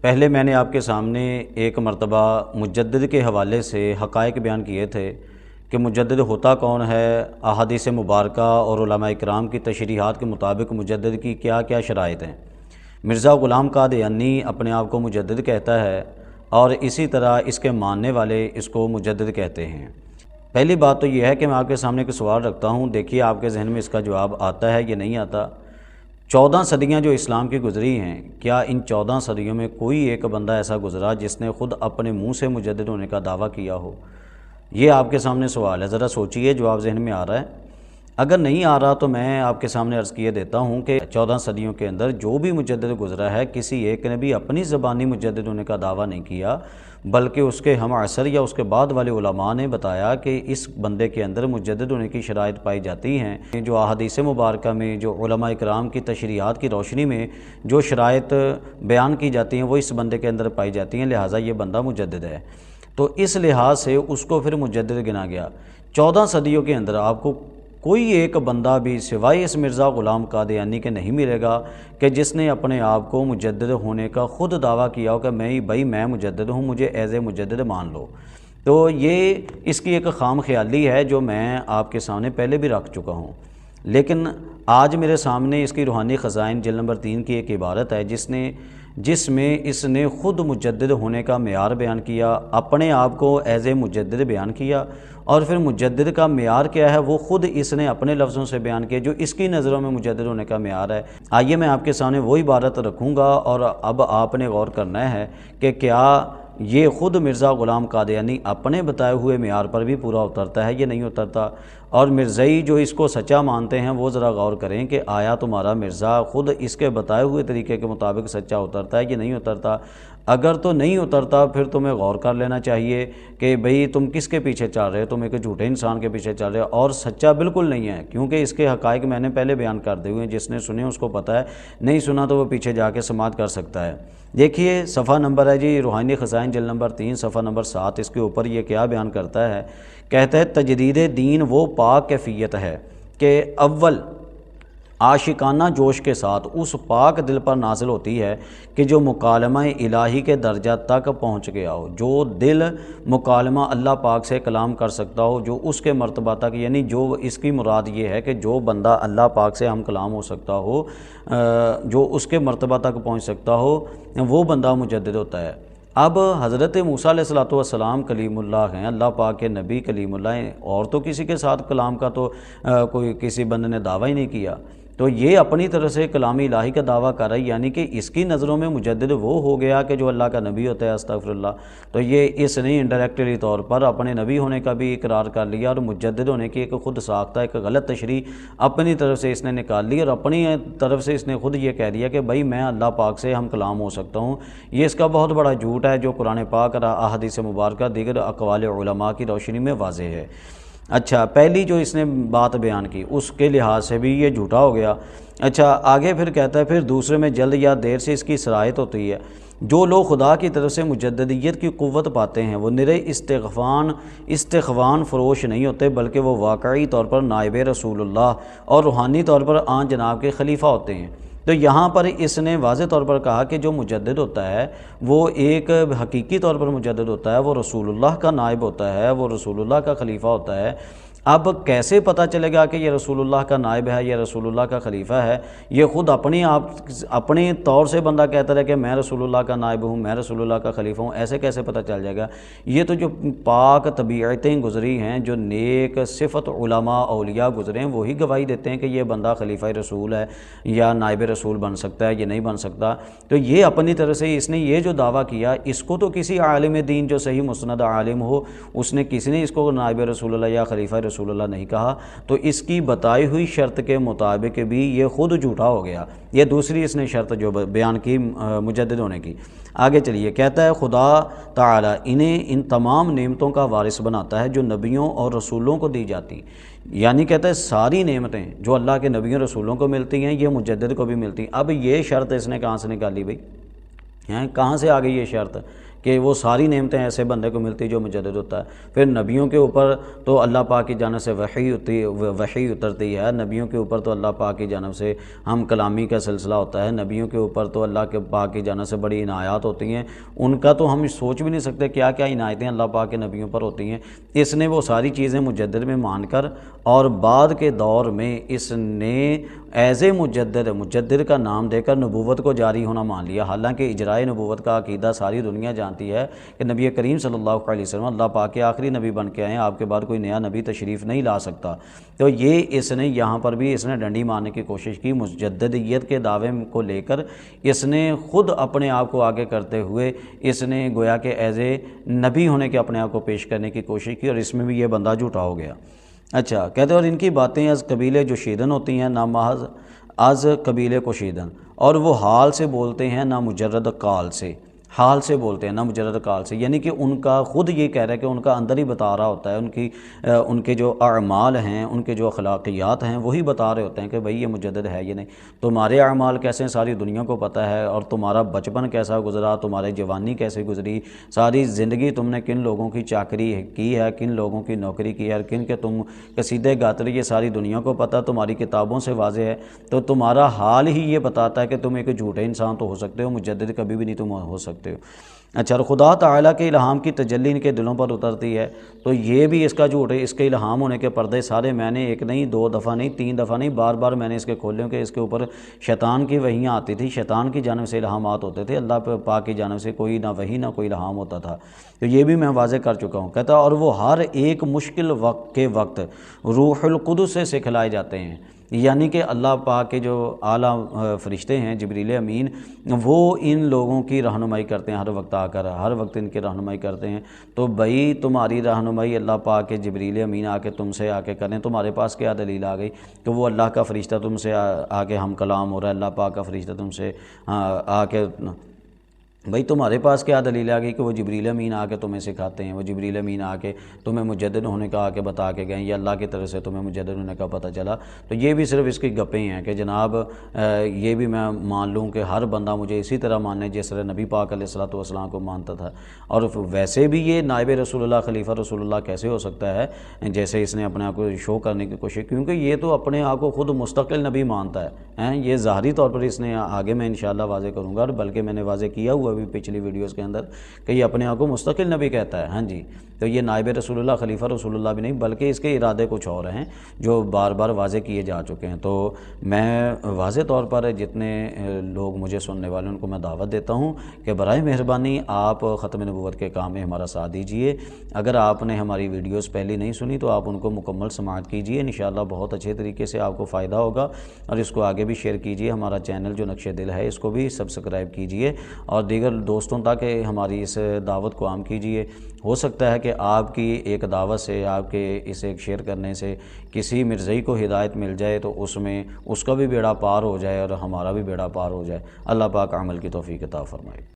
پہلے میں نے آپ کے سامنے ایک مرتبہ مجدد کے حوالے سے حقائق بیان کیے تھے کہ مجدد ہوتا کون ہے، احادیث مبارکہ اور علماء اکرام کی تشریحات کے مطابق مجدد کی کیا کیا شرائط ہیں۔ مرزا غلام قادیانی اپنے آپ کو مجدد کہتا ہے اور اسی طرح اس کے ماننے والے اس کو مجدد کہتے ہیں۔ پہلی بات تو یہ ہے کہ میں آپ کے سامنے ایک سوال رکھتا ہوں، دیکھیے آپ کے ذہن میں اس کا جواب آتا ہے یا نہیں آتا۔ 14 صدیاں جو اسلام کی گزری ہیں، کیا ان 14 صدیوں میں کوئی ایک بندہ ایسا گزرا جس نے خود اپنے منہ سے مجدد ہونے کا دعویٰ کیا ہو؟ یہ آپ کے سامنے سوال ہے، ذرا سوچئے جواب ذہن میں آ رہا ہے؟ اگر نہیں آ رہا تو میں آپ کے سامنے عرض کیے دیتا ہوں کہ 14 صدیوں کے اندر جو بھی مجدد گزرا ہے، کسی ایک نے بھی اپنی زبانی مجدد ہونے کا دعویٰ نہیں کیا، بلکہ اس کے ہم عصر یا اس کے بعد والے علماء نے بتایا کہ اس بندے کے اندر مجدد ہونے کی شرائط پائی جاتی ہیں۔ جو احادیث مبارکہ میں، جو علماء اکرام کی تشریحات کی روشنی میں جو شرائط بیان کی جاتی ہیں وہ اس بندے کے اندر پائی جاتی ہیں، لہٰذا یہ بندہ مجدد ہے۔ تو اس لحاظ سے اس کو پھر مجدد گنا گیا۔ 14 صدیوں کے اندر آپ کو کوئی ایک بندہ بھی سوائے اس مرزا غلام قادیانی کے نہیں ملے گا کہ جس نے اپنے آپ کو مجدد ہونے کا خود دعویٰ کیا ہو کہ میں مجدد ہوں، مجھے ایز اے مجدد مان لو۔ تو یہ اس کی ایک خام خیالی ہے جو میں آپ کے سامنے پہلے بھی رکھ چکا ہوں، لیکن آج میرے سامنے اس کی روحانی خزائن جلد نمبر 3 کی ایک عبارت ہے جس میں اس نے خود مجدد ہونے کا معیار بیان کیا، اپنے آپ کو ایز اے مجدد بیان کیا، اور پھر مجدد کا معیار کیا ہے وہ خود اس نے اپنے لفظوں سے بیان کیا جو اس کی نظروں میں مجدد ہونے کا معیار ہے۔ آئیے میں آپ کے سامنے وہ عبارت رکھوں گا اور اب آپ نے غور کرنا ہے کہ کیا یہ خود مرزا غلام قادیانی اپنے بتائے ہوئے معیار پر بھی پورا اترتا ہے یا نہیں اترتا، اور مرزائی جو اس کو سچا مانتے ہیں وہ ذرا غور کریں کہ آیا تمہارا مرزا خود اس کے بتائے ہوئے طریقے کے مطابق سچا اترتا ہے یا نہیں اترتا۔ اگر تو نہیں اترتا پھر تمہیں غور کر لینا چاہیے کہ بھئی تم کس کے پیچھے چل رہے ہو، تم ایک جھوٹے انسان کے پیچھے چل رہے ہو، اور سچا بالکل نہیں ہے، کیونکہ اس کے حقائق میں نے پہلے بیان کر دیے ہوئے ہیں، جس نے سنے اس کو پتہ ہے، نہیں سنا تو وہ پیچھے جا کے سماعت کر سکتا ہے۔ دیکھیے صفحہ نمبر ہے جی روحانی خزائن جلد نمبر 3 صفحہ نمبر 7، اس کے اوپر یہ کیا بیان کرتا ہے، کہتا ہے تجدید دین وہ پاک کیفیت ہے کہ اول عاشقانہ جوش کے ساتھ اس پاک دل پر نازل ہوتی ہے کہ جو مکالمہ الہی کے درجہ تک پہنچ گیا ہو، جو دل مکالمہ اللہ پاک سے کلام کر سکتا ہو، جو اس کے مرتبہ تک، یعنی جو اس کی مراد یہ ہے کہ جو بندہ اللہ پاک سے ہم کلام ہو سکتا ہو، جو اس کے مرتبہ تک پہنچ سکتا ہو، وہ بندہ مجدد ہوتا ہے۔ اب حضرت موسیٰ علیہ السلام کلیم اللہ ہیں، اللہ پاک کے نبی کلیم اللہ ہیں، اور تو کسی کے ساتھ کلام کا تو کوئی کسی بندے نے دعویٰ ہی نہیں کیا، تو یہ اپنی طرف سے کلام الہی کا دعویٰ کر رہا ہے، یعنی کہ اس کی نظروں میں مجدد وہ ہو گیا کہ جو اللہ کا نبی ہوتا ہے، استغفر اللہ۔ تو یہ اس نے انڈائریکٹلی طور پر اپنے نبی ہونے کا بھی اقرار کر لیا، اور مجدد ہونے کی ایک خود ساختہ ایک غلط تشریح اپنی طرف سے اس نے نکال لی، اور اپنی طرف سے اس نے خود یہ کہہ دیا کہ بھائی میں اللہ پاک سے ہم کلام ہو سکتا ہوں۔ یہ اس کا بہت بڑا جھوٹ ہے جو قرآن پاک اور احادیث مبارکہ دیگر اقوال علماء کی روشنی میں واضح ہے۔ اچھا، پہلی جو اس نے بات بیان کی اس کے لحاظ سے بھی یہ جھوٹا ہو گیا۔ اچھا، آگے پھر کہتا ہے پھر دوسرے میں جلد یا دیر سے اس کی صلاحیت ہوتی ہے۔ جو لوگ خدا کی طرف سے مجددیت کی قوت پاتے ہیں وہ نرے استخوان فروش نہیں ہوتے، بلکہ وہ واقعی طور پر نائب رسول اللہ اور روحانی طور پر آن جناب کے خلیفہ ہوتے ہیں۔ تو یہاں پر اس نے واضح طور پر کہا کہ جو مجدد ہوتا ہے وہ ایک حقیقی طور پر مجدد ہوتا ہے، وہ رسول اللہ کا نائب ہوتا ہے، وہ رسول اللہ کا خلیفہ ہوتا ہے۔ اب کیسے پتہ چلے گا کہ یہ رسول اللہ کا نائب ہے یا رسول اللہ کا خلیفہ ہے؟ یہ خود اپنے طور سے بندہ کہتا ہے کہ میں رسول اللہ کا نائب ہوں، میں رسول اللہ کا خلیفہ ہوں، ایسے کیسے پتہ چل جائے گا؟ یہ تو جو پاک طبیعتیں گزری ہیں، جو نیک صفت علماء اولیاء گزرے ہیں، وہی گواہی دیتے ہیں کہ یہ بندہ خلیفہ رسول ہے یا نائب رسول بن سکتا ہے یا نہیں بن سکتا۔ تو یہ اپنی طرف سے اس نے یہ جو دعویٰ کیا، اس کو تو کسی عالم دین جو صحیح مسند عالم ہو، اس نے کسی نے اس کو نائب رسول اللہ یا خلیفہ رسول اللہ نہیں کہا، تو اس کی بتائی ہوئی شرط کے مطابق بھی یہ خود جھوٹا ہو گیا۔ یہ دوسری اس نے شرط جو بیان کی مجدد ہونے کی۔ آگے چلیے، کہتا ہے خدا تعالی انہیں ان تمام نعمتوں کا وارث بناتا ہے جو نبیوں اور رسولوں کو دی جاتی، یعنی کہتا ہے ساری نعمتیں جو اللہ کے نبیوں رسولوں کو ملتی ہیں یہ مجدد کو بھی ملتی ہیں۔ اب یہ شرط اس نے کہاں سے نکالی بھئی؟ کہاں سے آ گئی یہ شرط کہ وہ ساری نعمتیں ایسے بندے کو ملتی جو مجدد ہوتا ہے۔ پھر نبیوں کے اوپر تو اللہ پاک کی جانب سے وحی اترتی ہے، نبیوں کے اوپر تو اللہ پاک کی جانب سے ہم کلامی کا سلسلہ ہوتا ہے، نبیوں کے اوپر تو اللہ کے پاک کی جانب سے بڑی عنایات ہوتی ہیں، ان کا تو ہم سوچ بھی نہیں سکتے کیا کیا عنایتیں اللہ پاک کے نبیوں پر ہوتی ہیں۔ اس نے وہ ساری چیزیں مجدد میں مان کر اور بعد کے دور میں اس نے ایز اے مجدد کا نام دے کر نبوت کو جاری ہونا مان لیا، حالانکہ اجرائے نبوت کا عقیدہ ساری دنیا جانتی ہے کہ نبی کریم صلی اللہ علیہ وسلم اللہ پاک کے آخری نبی بن کے آئے ہیں، آپ کے بعد کوئی نیا نبی تشریف نہیں لا سکتا۔ تو یہ اس نے یہاں پر بھی اس نے ڈنڈی مارنے کی کوشش کی، مجددیت کے دعوے کو لے کر اس نے خود اپنے آپ کو آگے کرتے ہوئے اس نے گویا کہ ایز اے نبی ہونے کے اپنے آپ کو پیش کرنے کی کوشش کی، اور اس میں بھی یہ بندہ جھوٹا ہو گیا۔ اچھا کہتے ہیں اور ان کی باتیں از قبیلے جو شیدن ہوتی ہیں نہ محض از قبیلے کو شیدن، اور وہ حال سے بولتے ہیں نہ مجرد قال سے، حال سے بولتے ہیں نہ مجرد قال سے، یعنی کہ ان کا خود یہ کہہ رہا ہے کہ ان کا اندر ہی بتا رہا ہوتا ہے، ان کے جو اعمال ہیں، ان کے جو اخلاقیات ہیں وہی بتا رہے ہوتے ہیں کہ بھئی یہ مجدد ہے یہ نہیں۔ تمہارے اعمال کیسے ہیں ساری دنیا کو پتہ ہے، اور تمہارا بچپن کیسا گزرا، تمہاری جوانی کیسے گزری، ساری زندگی تم نے کن لوگوں کی چاکری کی ہے، کن لوگوں کی نوکری کی ہے، اور کن کے تم قصیدے گاتے رہے، یہ ساری دنیا کو پتہ، تمہاری کتابوں سے واضح ہے۔ تو تمہارا حال ہی یہ بتاتا ہے کہ تم ایک جھوٹے انسان تو ہو سکتے ہو، مجدد کبھی بھی نہیں تم ہو سکتے ہو۔ اچھا، اور خدا تعالیٰ کے الہام کی تجلی ان کے دلوں پر اترتی ہے، تو یہ بھی اس کا جھوٹ ہے، اس کے الہام ہونے کے پردے سارے میں نے ایک نہیں، دو دفعہ نہیں، تین دفعہ نہیں، بار بار میں نے اس کے کھولے ہوں کہ اس کے اوپر شیطان کی وحیاں آتی تھی، شیطان کی جانب سے الہامات ہوتے تھے، اللہ پاک کی جانب سے کوئی نہ وحی نہ کوئی الہام ہوتا تھا، تو یہ بھی میں واضح کر چکا ہوں۔ کہتا اور وہ ہر ایک مشکل وقت کے وقت روح القدس سے سکھلائے جاتے ہیں، یعنی کہ اللہ پاک کے جو اعلیٰ فرشتے ہیں جبریل امین، وہ ان لوگوں کی رہنمائی کرتے ہیں، ہر وقت آ کر ہر وقت ان کی رہنمائی کرتے ہیں۔ تو بھائی تمہاری رہنمائی اللہ پاک کے جبریل امین آ کے تم سے آ کے کریں، تمہارے پاس کیا دلیل آ گئی کہ وہ اللہ کا فرشتہ تم سے آ کے ہم کلام ہو رہا ہے، اللہ پاک کا فرشتہ تم سے آ کے، بھئی تمہارے پاس کیا دلیل آ گئی کہ وہ جبریل امین آ کے تمہیں سکھاتے ہیں، وہ جبریل امین آ کے تمہیں مجدد ہونے کا آ کے بتا کے گئے، یا اللہ کی طرف سے تمہیں مجدد ہونے کا پتہ چلا۔ تو یہ بھی صرف اس کی گپیں ہیں کہ جناب یہ بھی میں مان لوں کہ ہر بندہ مجھے اسی طرح مانے جس طرح نبی پاک علیہ الصلوۃ والسلام کو مانتا تھا، اور ویسے بھی یہ نائب رسول اللہ خلیفہ رسول اللہ کیسے ہو سکتا ہے جیسے اس نے اپنے آپ کو شو کرنے کی کوشش، کیونکہ یہ تو اپنے آپ کو خود مستقل نبی مانتا ہے، یہ ظاہری طور پر اس نے آگے میں انشاءاللہ واضح کروں گا، اور بلکہ میں نے واضح کیا ہوا بھی پچھلی ویڈیوز کے اندر کہ یہ اپنے آپ کو مستقل نبی کہتا ہے، ہاں جی، تو یہ نائب رسول اللہ خلیفہ رسول اللہ بھی نہیں، بلکہ اس کے ارادے کچھ اور ہیں جو بار بار واضح کیے جا چکے ہیں۔ تو میں واضح طور پر جتنے لوگ مجھے سننے والے ان کو میں دعوت دیتا ہوں کہ برائے مہربانی آپ ختم نبوت کے کام میں ہمارا ساتھ دیجیے۔ اگر آپ نے ہماری ویڈیوز پہلے نہیں سنی تو آپ ان کو مکمل سماعت کیجیے، انشاءاللہ بہت اچھے طریقے سے آپ کو فائدہ ہوگا، اور اس کو آگے بھی شیئر کیجیے۔ ہمارا چینل جو نقش دل ہے اس کو بھی سبسکرائب کیجیے، اور دیگر دوستوں تک ہماری اس دعوت کو عام کیجیے۔ ہو سکتا ہے کہ آپ کی ایک دعوت سے، آپ کے اسے شیئر کرنے سے کسی مرزئی کو ہدایت مل جائے، تو اس میں اس کا بھی بیڑا پار ہو جائے اور ہمارا بھی بیڑا پار ہو جائے۔ اللہ پاک عمل کی توفیق عطا فرمائے۔